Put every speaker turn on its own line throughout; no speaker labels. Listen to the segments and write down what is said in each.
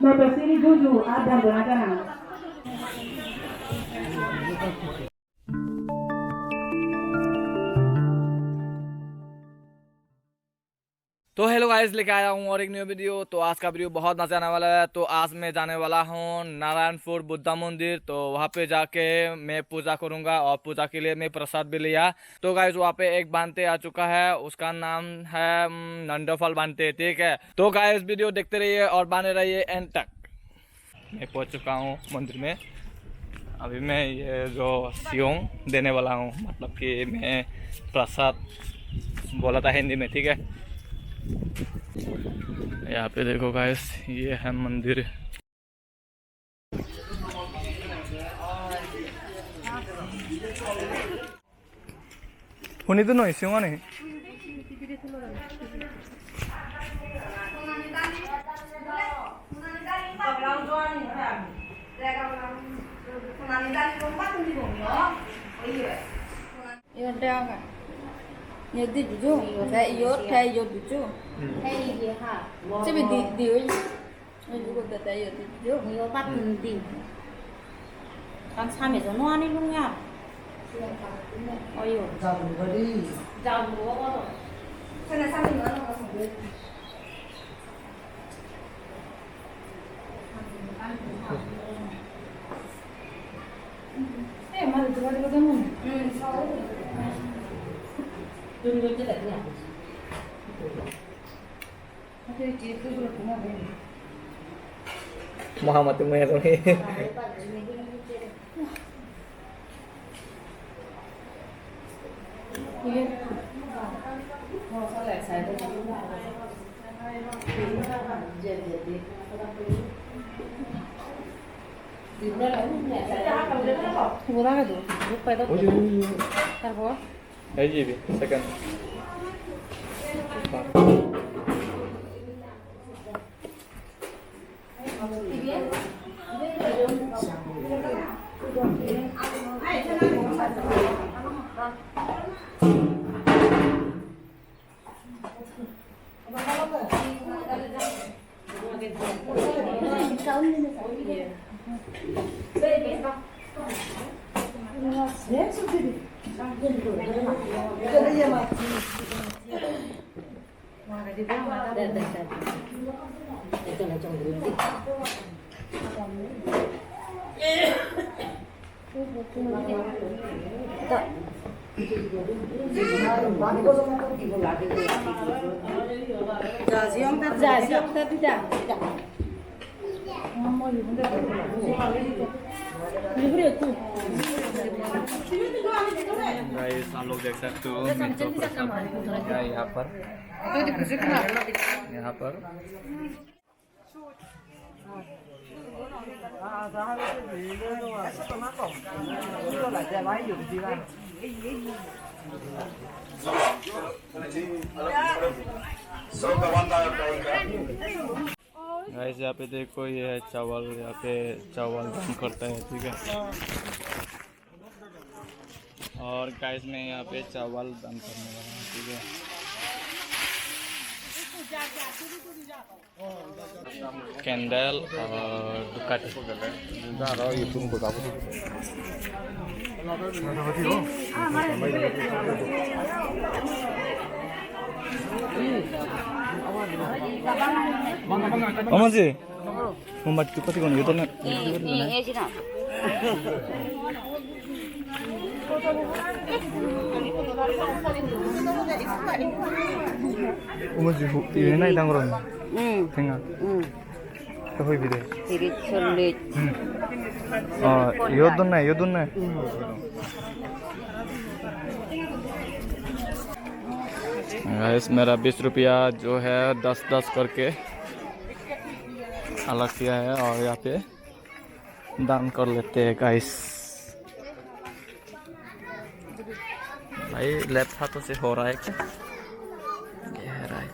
मैं बसरी जुजू आप ध्यान देना चाहना।
तो हेलो गाइस, लेके आया हूँ और एक न्यू वीडियो। तो आज का वीडियो बहुत मजा आने वाला है। तो आज मैं जाने वाला हूँ नारायणपुर बुद्धा मंदिर। तो वहाँ पे जाके मैं पूजा करूँगा और पूजा के लिए मैं प्रसाद भी लिया। तो गाइस वहाँ पे एक बांते आ चुका है, उसका नाम है नंदोफल बांते, ठीक है। तो गाइस वीडियो देखते रहिए और बने रहिए एंड तक। मैं पहुँच चुका हूँ मंदिर में। अभी मैं ये जो सियोंग देने वाला हूँ, मतलब कि मैं प्रसाद बोला था हिंदी में, ठीक है। यहाँ पे देखो गाइस, ये है मंदिर। हुनी तो नहीं सियोंगा नहीं।
nhiều tí chú chú thay yốt chú chú thay gì hả chứ bị điều ấy mình chú có thay yốt chú nhiều bắt điều con sao mày cho nó đi luôn nha ôi yo giàu rồi đi giàu rồi cái này sao mình nói nó không được em mà được cái cái mồm sao Dulu itu tak ada. Ada cerita dulu cuma ada.
Muhammad itu ya tuh.
Iya. Oh, salah saya tu. Jadi. Murah ke tu? Lupa itu.
Oh iya.
Terus?
Aja bi, second. Guys आप लोग देख सकते हो यहाँ पर guys यहाँ पे देखो, ये है चावल। यहाँ पे चावल दान करता है, ठीक है। और गाइस मैं यहाँ पे चावल दान करने वाला हूँ, ठीक है। कैंडल और दुकाट 어머지 엄마 두카티 거는 이거는 어머지 ये नहीं डांग रहा है ठेंगा तो कोई भी दे
Jadi sulit.
यो दुन्ना गाइस मेरा 20 रुपया जो है 10-10 करके अलग किया है और यहाँ पे दान कर लेते हैं गाइस। भाई लेफ्ट हाथों से हो रहा है क्या? ये है राइट।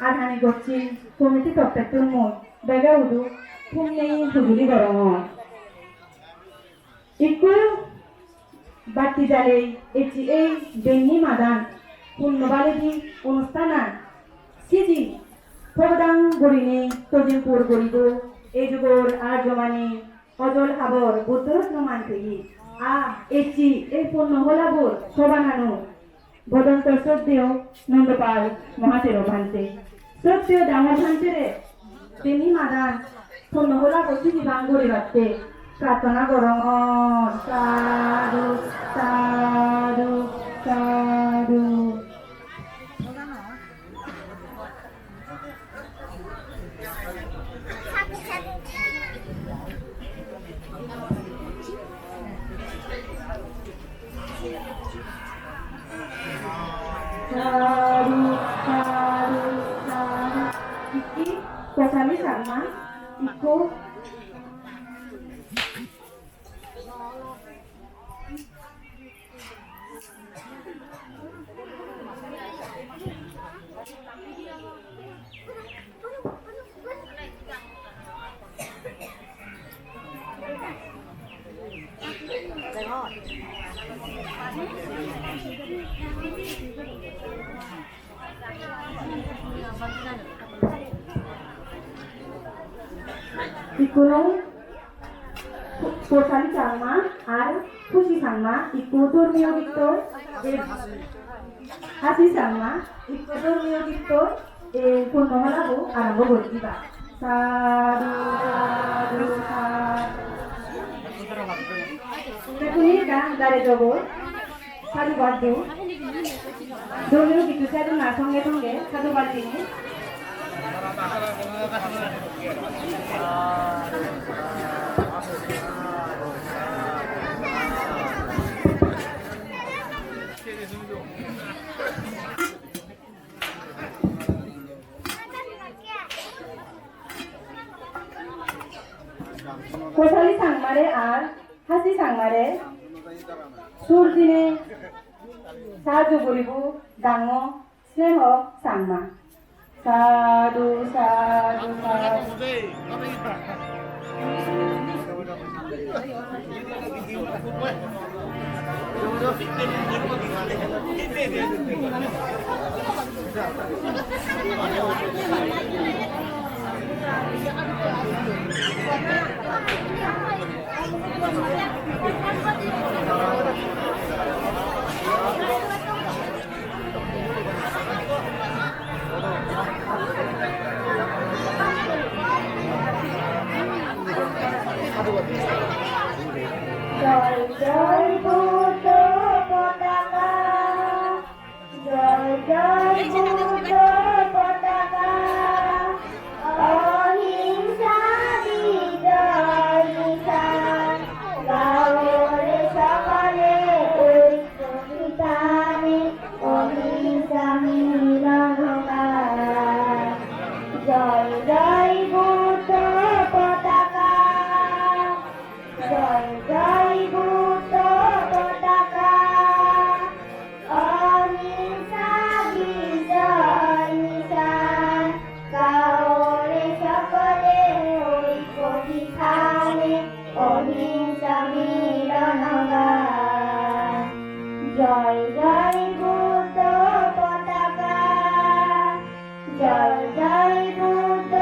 আধানি করছি কমিটি তত্ত্বের মত বেগা উদু ফুমনি হুজুরি গরম ইকু বাতি জালে এটি এই বেনি মাদান পূর্ণবালেদি অনুষ্ঠান সিজি প্রদান গরিনি তজিমপুর গরিব এই যুগর আর জমানি অজল হাবর বুদ্ধরত্ন মানতেই এটি এই পূর্ণ হলাবর সবানানো ভদন্ত শ্রদ্ধেয় নন্দপাল মহাতের ভান্তে শ্রদ্ধেয় দামর ভান্তেরে তিনি মাদান পূর্ণ হলাবর সিজি বাঙ্গরি রাখতে প্রার্থনা করং সাধু সাধু সাধু Saru, saru, saru. Iki Kosali sama Iku Ikulung Kosali sama আর খুশি সাংমা ইকু ধর্মীয় গীত হাসি সাংমা ইকু ধর্মীয় গীত পূর্ণমালাবো আরম্ভ করে দিবা সাধু সাধু সাধু গান গাড়ি জগৎ সাধু বাদ্য ধর্মীয় গীত সাধু না সঙ্গে সঙ্গে সাধু বাদ্য কোথালি সাংমারে আর হাসি সাংমারে সুর দিনে সাহায্য করিব ডাঙ স্নেহ সাংমা সাধু সাধু সাধু জয় জয় বুদ্ধ পতাকা জয় জয় বুদ্ধ পতাকা অহিংসা বিজয় নিশান গাওরে সকলে ঐক্য বিধানে অহিংসা মিলন গান জয় জয় বুদ্ধ পতাকা জয় জয় বুদ্ধ পতাকা অহিংসা বিজয় নিশান গাওরে সকলে ঐক্য বিধানে অহিংসা মিলন গান জয় জয় বুদ্ধ পতাকা জয় জয় বুদ্ধ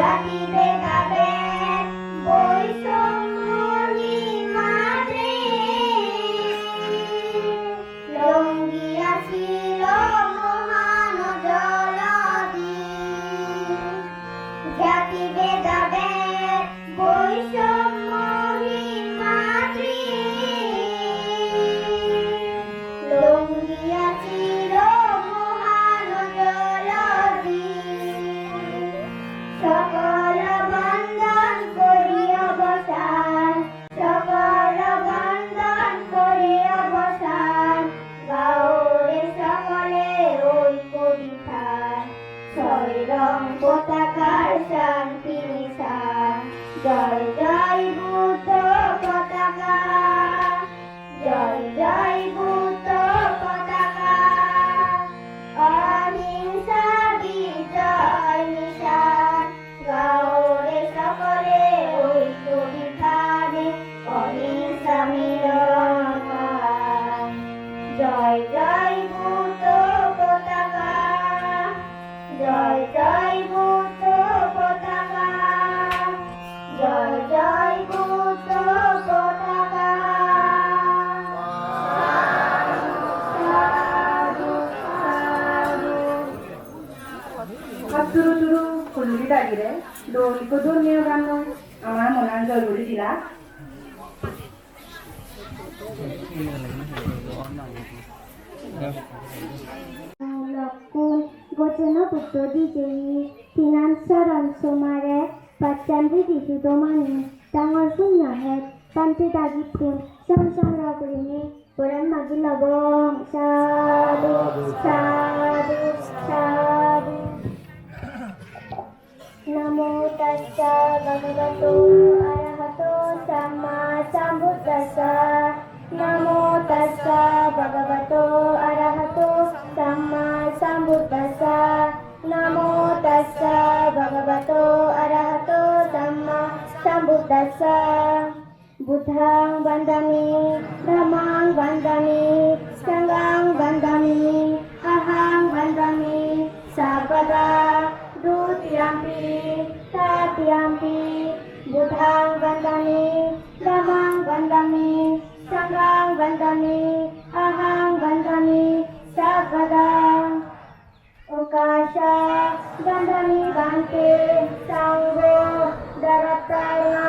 জাতি ভেদাভেদ বৈষম্যহীন লঙ্ঘিয়া ছিল মহান জলধি জাতি ভেদাভেদ বৈষম্যহীন লঙ্ঘিয়া ছিল মহান জলধি সকল বন্ধন করি অবসান সকল বন্ধন করি অবসান গাওরে সকলে ঐক্য বিধান ছয় রং পতাকার শান্তি নিশান জয় জয় বুদ্ধ পতাকা জয় জয় বুদ্ধ পতাকা অহিংসা বিজয় নিশান গাওরে সকলে ঐক্য বিধানে অহিংসা মিলন গান। জয় জয় বুদ্ধ পতাকা জয় জয় বুদ্ধ পতাকা জয় জয় বুদ্ধ পতাকা তুরু তুরু ফুলুরি দাগিরে দৌলিকো ধর্মীয় গান আমার মনার জয়গুলি দিলা Gocena puto dijei finansaran somare pacandri disudomani tangor punya het panti dagipun sang ragurini puran magi labong sadu sadu sadu Namo tassa bhagavato arahato sama sambuddhassa Namo tassa bhagavato arahato sama sambuddhassa Namo tassa bhagavato arahato sama sambuddhassa Buddhang bandami dhammang bandami sanghang bandami ahang bandami sabada dutiyampi tatiyampi Buddhang bandami dhammang bandami sanghang bandami ahang bandami sabada Okasha bandami bante sanggo darataya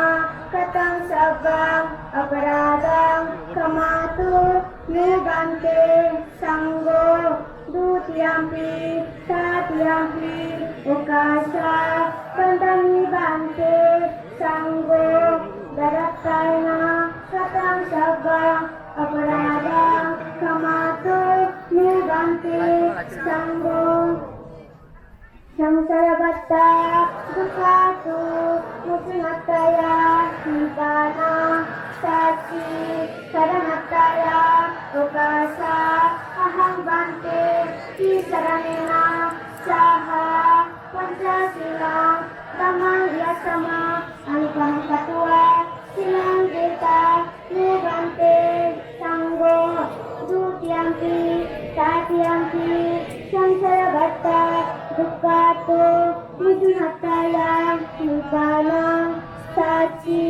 katang sabang aparadang kamatu nubante sanggo dutiyampi tatiyampi Okasha bandami bante sanggo darataya katang sabang aparadang kamatu nubante sanggo Samsarabhatta dukkatu muslimataya nibbana sati saranataya okasa aham bante isaranena saha pancasila tamang yasama anupaham katua silang deta nubante sanggo dutiyampi tatiyampi samsarabhatta dukkatu muslimataya nibbana sati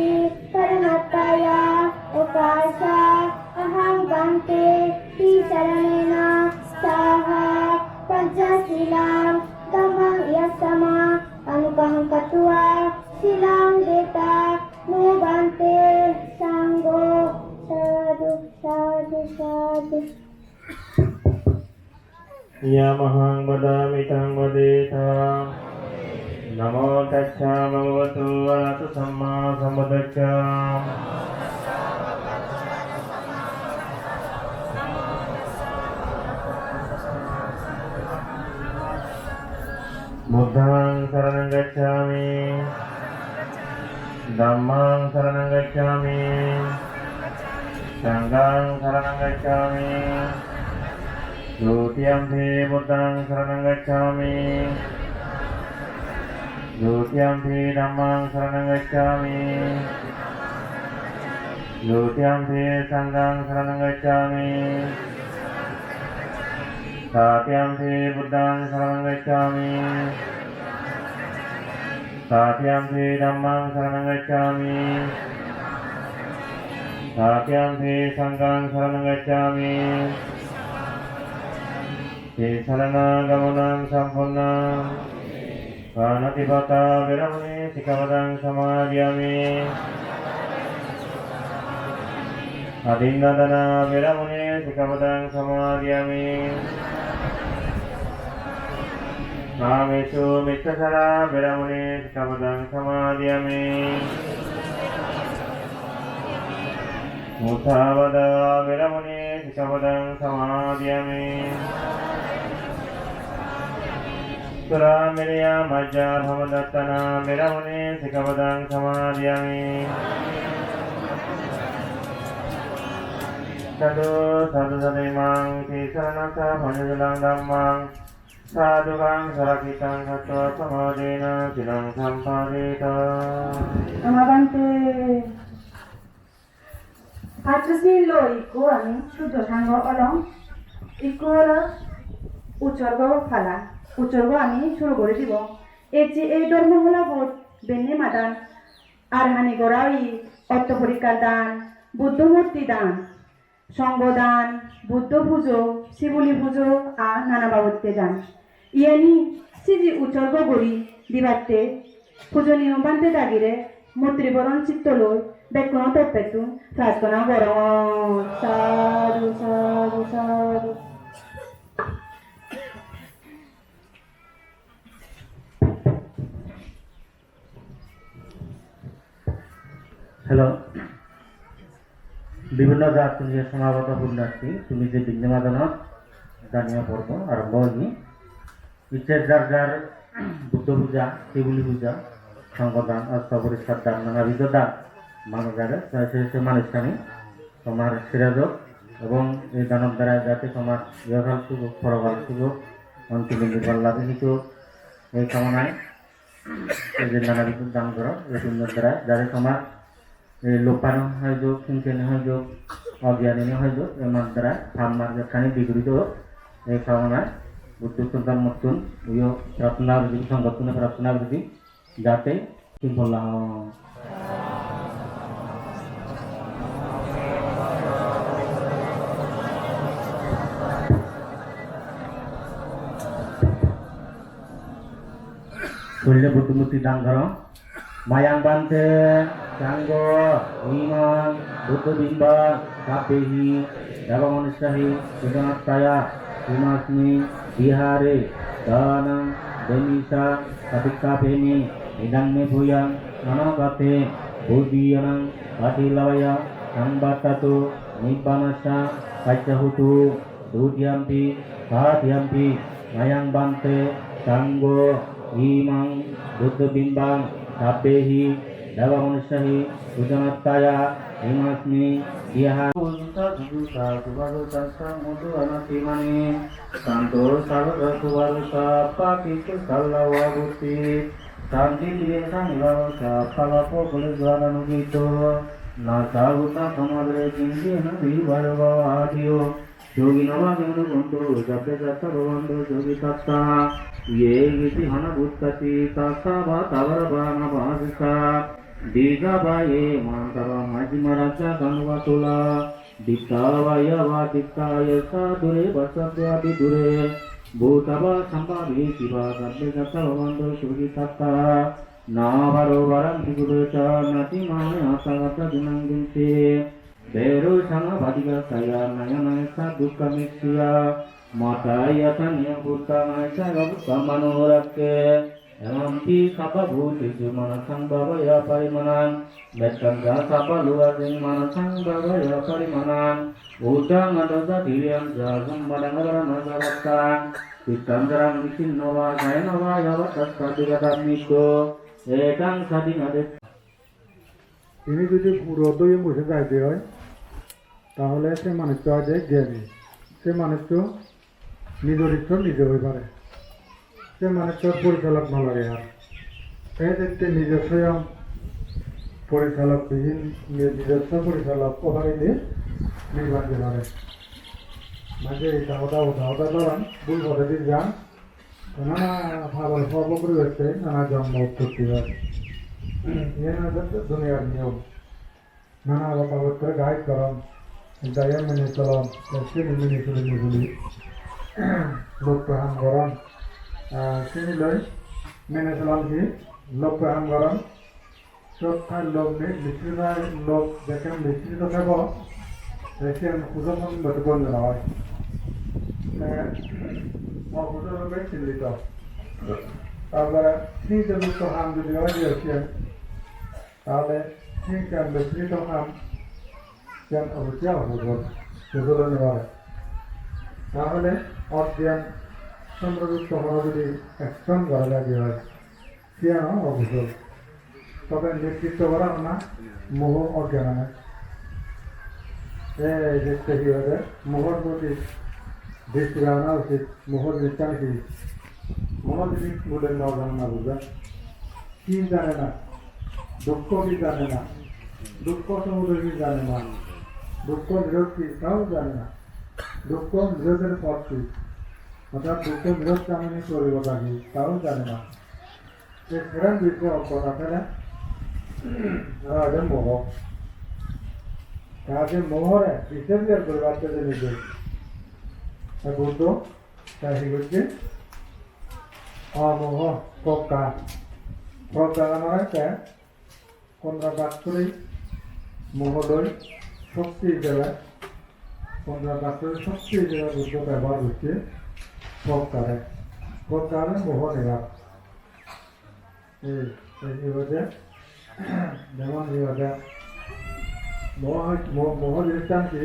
saranataya okasa aham bante isaranena saha pancasilam tamang yasama anupaham katua silang deta nubante sanggo sadu sadu sadu
Yamahang badamitam vadeta Namo tassa bhagavato arahato samma sambuddhassa Buddhang saranang gacchami Dhammang saranang gacchami Sanghang saranang gacchami Dutiyampi buddhang saranang gacchami Dutiyampi dhammang saranang gacchami Dutiyampi sanghang saranang gacchami Tatiyampi buddhang saranang gacchami Satyampi Dhammang Saranang Gacchami. Satyampi Sanghang Saranang Gacchami. Sarana Gamanam Sampurnam. Panatipata Veramani Sikkhapadang Samadhiyami. Adingadana Veramani Sikkhapadang Samadhiyami. Kamesu Mittasara Veramani Sikkhapadang Samadhiyami. Mussavada Veramani Sikkhapadang Samadhiyami. Suramirya Majja Bhamadattana Veramani Sikkhapadang Samadhiyami. Sadhu sadhu sadimang tisaranasa bhajajalang dhammang sadhukang sarakitang sattva samadhena silang sampadita.
Namabante. Patrasilo iku আমি শুদ্ধ সাঙ্গ along ইকু হলো উচ্চর্গ ফালা উচ্চর্গ আমি শুরু করে দিব এই ধর্ম হলো বোধ বেন্নে মাদান আরহানি গোড়াই অর্থ পরীক্ষার দান বুদ্ধমূর্তি দান সঙ্গদান বুদ্ধ পুজো শিবলি পুজো আর নানা বাবদকে দান ইয়ানি সিজি উচ্চর্গ গড়ি দিবাতে পূজনীয় বান্তে দাগিরে মূর্তিবরণ চিত্ত লই বেকুন তপেতু প্রার্থনা করো সাধু সাধু সাধু।
হ্যালো, বিভিন্ন জাতীয় সমাগত পুণ্যার্থী তুমি যে বিঘ্নমাদনত জানিয়ে পড়ব আরম্ভ হয়নি ইচ্ছে যার যার বুদ্ধ পূজা শিবলি পূজা সংগদান অস্ত্র পরিষ্কার দান নানাবিধ দান মানুষ যারা সে মানুষখানি তোমার সিরাজক এবং এই দানব দ্বারা যাতে তোমার ইহকাল সুযোগ পরকাল সুযোগ অন্তিম নির্বাণ লাভে কিছু এই কামনায় এই যে নানাবিধ দান করো এই পুণ্যের দ্বারা যাতে তোমার লোপানো হয় যোগ চিন্তনীয় হয় যোগ অজ্ঞানী হয় যোগ এর দ্বারা আমার যেখানে বিগড়িত এই কামনায় বুদ্ধ সন্তান মতন ইয় প্রার্থনাবৃদ্ধি সংগঠনের প্রার্থনাবৃদ্ধি যাতে কি বললাম শরীরে বুদ্ধমূর্তি দান করো মায়াং বান্তে সাঙ্গ ইমান বুদ্ধবিম্বা কাপেহি দেবমনুষ্যাহি সুজনাত্তায়া হিমাস্মি বিহারে দানং দেমিষা কাপিকাপেমি ইদং মে ভূয়াং অনাগতে বুদ্ধিয়নং পাটিলবয়া সংবাত্তাতু নিব্বানস্যা কাচ্যহুতু দুর্যাম্পি সাহাথ্যাম্পি মায়াং বান্তে সাঙ্গ ইমাং বুদ্ধবিম্বাং কাপেহি দেবমনুষ্যাহি সুজনাত্তায়া হিমাস্মি বিহারে Santo Salva Kuvarusa Pakitu Salawaguti Santi Diresa Nivarusa Palapo Kulizvara Nugito Nasa Uta Samadre Jinji Nadi Varva Adiyo Yogi Nava Gimnu Guntu Jape Jata Bhavandu Yogi Tatta Ye Giti Hana Bhutkati Tasa Bhatavara Bhana Bhasisa Diga Baye Mantava Majimaraja Ganvatula Diktavaya Vadiktaya Sadure Vasabhya Vidure Bhutava Sambhavi Siva Sabbe Jata Bhavandu Yogi Tatta Navaro Varam Figurecha Nati Mane Asagata Dinanginti Beru Sanga Vadika Saya Nayana Sadukka Mixya Mataya Tanya Bhutta Maisa Gabutta Manorakke Emampi Sapa Bhuti Sumana Sangbhavaya Parimanan Betkanda Sapa Luasin Mana Sangbhavaya Parimanan Udang Adasa Diriam Jasam Badangara Nagaratan Pitandaram Visinova Jainava Yavatas Kadigata Miko Etang Sadinade
তিনি যদি পুরোদয়ে বসে যাইতে হয় তাহলে সে মানুষটা আছে জ্ঞানী সে মানুষটা নিজের ইচ্ছা নিজে হয়ে পারে সে মানুষটার পরিচালক না লাগে আর এই দেখতে নিজস্ব পরিচালকবিহীন নিজস্ব পরিচালক ওখানে দিয়ে নির্বাচন পারে মাঝে এটা ওটা দলান ভুল পথে দিয়ে যান নানা ভাবার সর্বপরিবেশে নানা জন্ম উৎপত্তি হয় দুনিয়ার নিয়ম নানা কথাবার্তা গাইড করম দায়া মেনে চলম সিনি মেনে চলে নিগুলি লোক প্রহাম গরম সিনি লই মেনে চলাম কি লোক প্রহাম গরম সব ঠাই লোক বেশিরভাগ লোক দেখেন বিস্তৃত থাকব দেখেন সুযোগ বন্ধ না হয় অকুশলভাবে চিহ্নিত তারপরে স্ত্রীতে যুক্ত হাম যদি হয় দিয়েছেন তাহলে স্ত্রীকে বিস্তৃত হাম যেন অবশ্যই অবগত সুযোগ নেওয়া তাহলে অজ্ঞান চন্দ্রযুক্ত হওয়া যদি অ্যাকশন করা লাগে হয় সেয়ানো অবসর তবে নেতৃত্ব করা না মোহ অজ্ঞান হয় এই দেখতে কি হবে মোহর প্রতি দৃষ্টি রাখা উচিত মোহর দৃষ্টান কি মোহর জিনিস বলে নজন না বুঝা কি জানে না দুঃখ কি জানে না দুঃখ সমুদ্র কি জানে না দুঃখ বিরোধ কি তাও জানে না দুঃখ বিরোধের পথ কি অর্থাৎ দুঃখ বিরোধ কামিনী চলিবতা কি তাও জানে না সেখান বিষয়ে অজ্ঞতা ফেলে মোহ তাহলে মোহরে বিসর্জন করে বাচ্চাদের নিজে বুদ্ধ তাই হচ্ছে অমোহ প্রজ্ঞা প্রজ্ঞা মানে কোনটা বাস্তবে মোহলয় শক্তি হিসেবে কোনটা বাস্তবে শক্তি হিসেবে বুদ্ধ ব্যবহার হচ্ছে প্রজ্ঞারে প্রজ্ঞারে মোহ নিরাপ এই হচ্ছে যেমন এই হচ্ছে মোহ জিনিসটা কি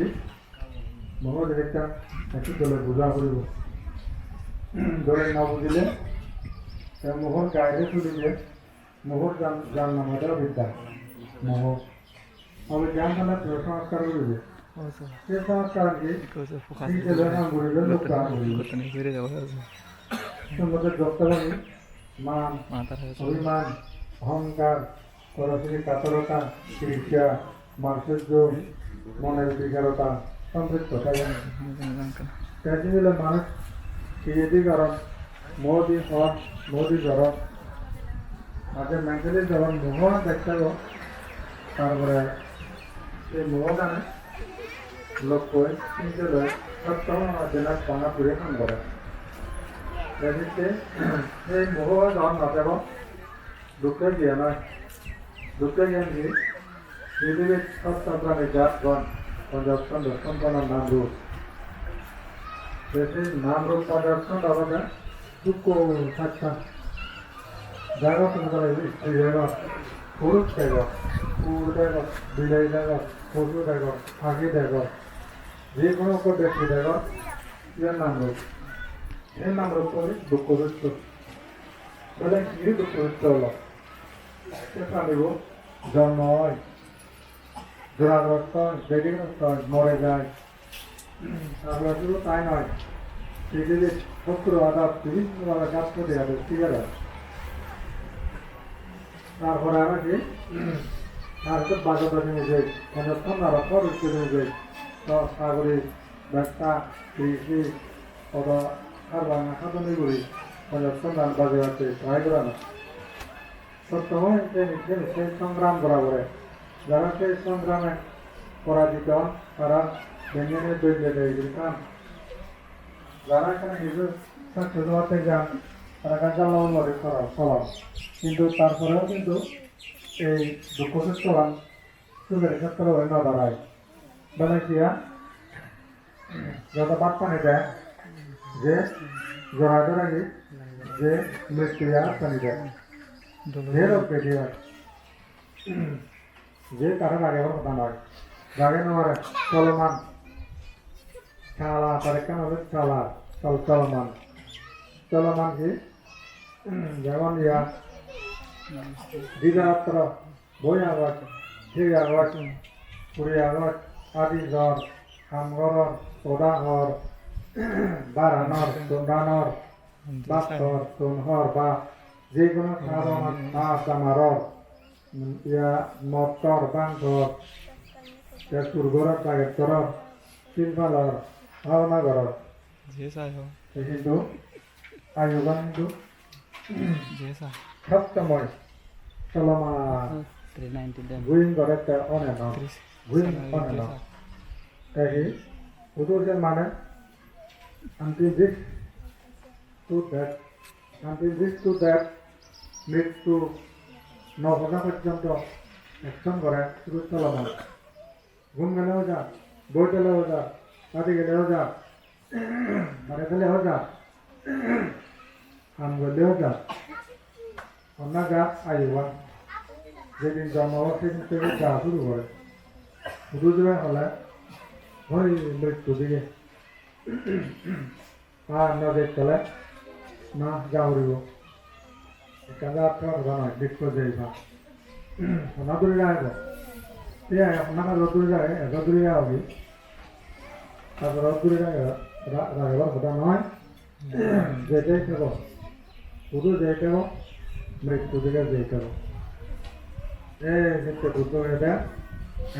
মোহ জিনিসটা একটু দলে বোঝা করিব দলে না বুঝিলে মোহর গাইডে তুলিলে মোহর যার নামটা বিদ্যা মোহ আমি জ্ঞান খানা সংস্কার করিবে সে সংস্কার কি ঘুরিবে লোক সম্বন্ধে যত্নবাণী মান অভিমান অহংকার সরাসরি কাতরতা ঈর্ষা মার্সর্য মনের বিকারতা সম্পৃক্ত হলে মানুষ ক্রিয়েটি গরম মোদি হট মোদি গরম আগে মেন্টালি যখন মোহ দেখতে গো তারপরে সেই মোহ গানে লোক কই চিনতে লয় সপ্তম জেলার বাঙা পুরে খান করে দেখতে সেই মোহ যখন নাচাব দুঃখের জ্ঞান হয় দুঃখের জ্ঞান কি পৃথিবীর সপ্তম প্রাণী জাতগণ পঞ্চাশন দর্শন করার নাম রূপ সেই নাম রূপ পঞ্চাশন আমাদের দুঃখ থাকতা জায়গা তোমাদের স্ত্রী জায়গা পুরুষ জায়গা কুকুর জায়গা বিলাই জায়গা পশু জায়গা পাখি জায়গা যে কোনো ব্যক্তি জায়গা এর নাম রূপ এই নাম রূপ করে দুঃখ দুঃখ বলে কি দুঃখ দুঃখ হলো প্রাণীব জন্ম হয় জোড়াগ্রস্ত হয় বেদিগ্রস্ত হয় মরে যায় তারপরে শুধু তাই নয় পৃথিবীর শত্রু আঘাত বিভিন্নভাবে কাজ করতে হবে ঠিক আছে তারপরে আমরা কি ভারতের বাজার অনুযায়ী অন্যতম রাখা রুচি অনুযায়ী সাগরিক ব্যবসা কৃষি অথবা আর বাংলা খাদ্যগুলি অন্যতম বাজে আছে ট্রাই করা না সবসময় সেই সংগ্রাম করা করে যারা সেই সংগ্রামে পরাজিত তারা ব্যঞ্জনের দৈন্য দেয় কারণ যারা এখানে নিজের সাকসেস হতে যান তারা কাজ লড়ে চলাম কিন্তু তারপরেও কিন্তু এই দুঃখ চলান সুখের ক্ষেত্রে হয়ে না দাঁড়ায় বেলা কিয়া যত বাদ পানি দেয় যে জড়াদের আগে যে মৃত্যু পানি দেয় যে রোগ পেটে হয় যে কারণ আগে আমার কথা নয় রাগে নেওয়ার চলমান চালা তার কেন হবে চালা চলমান চলমান কি যেমন ইয়া দিদাত্র বই আগত ঠিক আগত পুরী আগত আদি জ্বর খামঘর সদাহর বারানর চন্দানর বাস্তর সোনহর বা যে কোনো সাধারণ আমারর ইয়া মটর বাংঘর সুরগরর বাগেশ্বরর শিলপালর ভাওনাগরর কিন্তু
ayubandu সবসময় চলমান going correct on and on going on and on তাই উদুজের মানে until this to that leads to নবনা পর্যন্ত অ্যাকশন করে শুধু চলমান ঘুম গেলেও যা বই গেলেও যা কাজে গেলেও যা বাড়ি গেলেও যা কাম করলেও যা অন্য যা আইবান যেদিন জন্ম সেদিন থেকে যা শুরু করে শুধু যাবে হলে হয় মৃত্যু দিকে আর নদীর চলে না যা উড়িব কাজে আপনার নয় দেখতে যাইবা অন্য দূরে যাইব আপনার দূরে যায় এত দূরে যাবি তারপর দূরে যায় রাখবার কথা নয় যেটাই থাক শুধু যেতে মৃত্যু দিকে যেতে এই বুদ্ধ এটা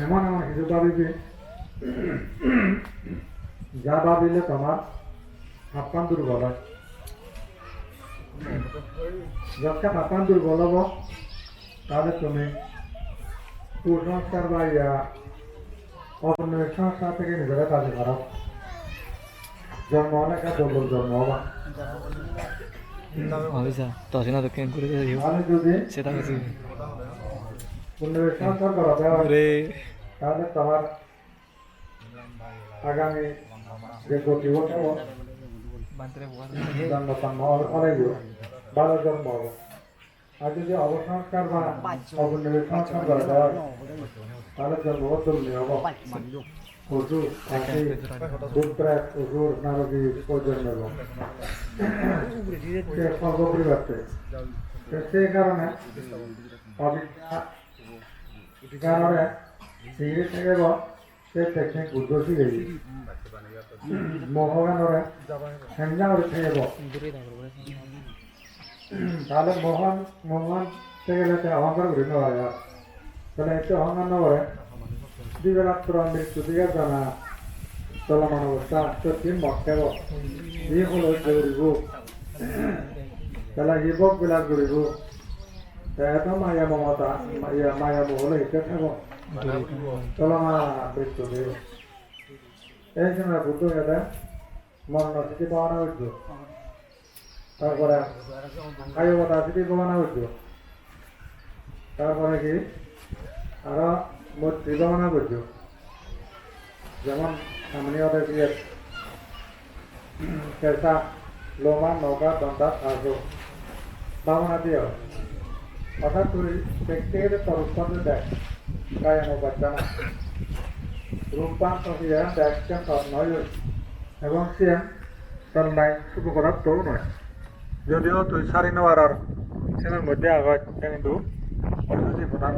এমন এমন কিছু ভাবিবি যা ভাবিলে তোমার আত্মান দুর্বল হয় যখন আত্মান দুর্বল হব তাহলে তুমি কুসংস্কার বা অপনের সংস্কার থেকে নিজেরা কাজে খারাপ জন্ম অনেক দুর্বল জন্ম হবা আমি যদি পুনর্সংস্কার করা দেওয়া তাহলে তোমার আগামী যে গতি হতে জন্ম অনেক ভালো জন্ম হবে আর যদি অবসংস্কার বা অপনির্সংস্কার করা দেওয়া তাহলে জন্ম দুর্নি হব পশু পাখি দুধপ্রায় পশুর নারদী জন্ম সর্বপরিবর্তে সেই কারণে কারণে শিখে থেকে সে টেকনিক বুদ্ধ শিখে মোহগানরে হেঞ্জা করে থেকে তাহলে মোহন থেকে গেলে অহংকার করে নেওয়া যায় তাহলে একটু অহংকার না করে দিগরাত্র মৃত্যু দিকে জানা চলমান অবস্থা সত্যিন মক্কেব ই হল ঘুরিব তাহলে হিবক বিলাক ঘুরিব এত মায়া মমতা মায়া মহলে হিসেবে থাকব চলমান মৃত্যু দিয়ে এই সময় বুদ্ধ গেলে মরণ স্থিতি পাওয়ানো হইত তারপরে আয়ুবতা স্থিতি পাওয়ানো হইত তারপরে কি আরো মূর্তি গণনা করছো যেমন সামনে ওদের দিয়ে কেসা লোমা নৌকা দন্তা আসো ভাবনা দিও অর্থাৎ তুই দেখতে গেলে তোর উৎপন্ন দেখ গায়ে নৌকা জানা রূপবান প্রক্রিয়া দেখছেন তোর নয় এবং সে তোর নাই শুভ করার তোর নয় যদিও তুই সারি নেওয়ার আর সেনের মধ্যে আগায় কিন্তু অর্থনীতি প্রধান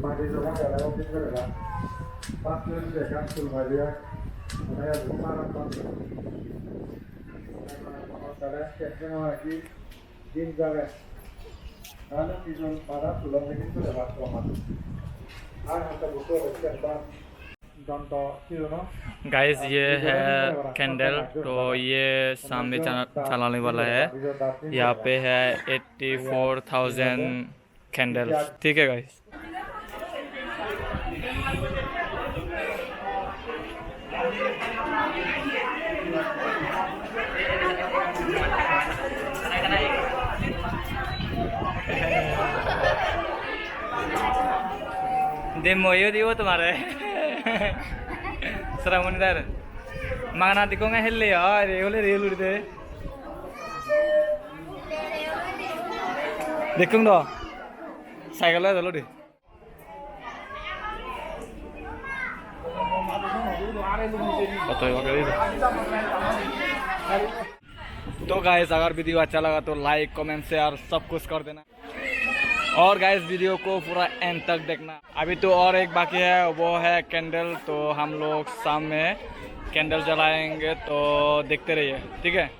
মাটি যখন এলাকা করে পাঁচ মিনিট দেখা ফুল ভাজিয়া তারা কি দিন যাবে তাহলে কিছু বাধা তুলন কিন্তু ব্যবহার করা আর একটা বুঝতে হচ্ছে
गाइस ये है कैंडल तो ये सामने चलाने वाला है यहाँ पे है 84,000 कैंडल ठीक है गाइस demo yo digo तुम्हारे Seramunitar Mana tiko nga helle ya re relu de Dekung do Cycle la dalo de तो गाइस अगर वीडियो अच्छा लगा तो लाइक कमेंट शेयर सब कुछ कर देना और गाइस वीडियो को पूरा एंड तक देखना। अभी तो और एक बाकी है, वो है कैंडल। तो हम लोग शाम में कैंडल जलाएंगे, तो देखते रहिए, ठीक है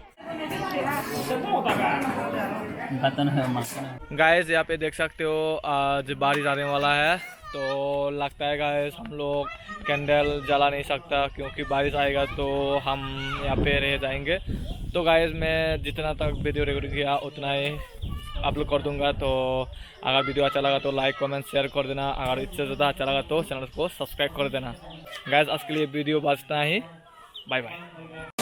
गाइस। यहाँ पे देख सकते हो आज बारिश आने वाला है, तो लगता है गाइस हम लोग कैंडल जला नहीं सकता क्योंकि बारिश आएगा तो हम यहाँ पे रह जाएंगे। तो गाइस मैं जितना तक वीडियो रिकॉर्ड किया उतना ही अपलोड कर दूंगा। तो अगर वीडियो अच्छा लगा तो लाइक कमेंट शेयर कर देना। अगर इससे ज़्यादा अच्छा लगा तो चैनल को सब्सक्राइब कर देना। गाइस आज के लिए वीडियो बस इतना ही। Bye bye.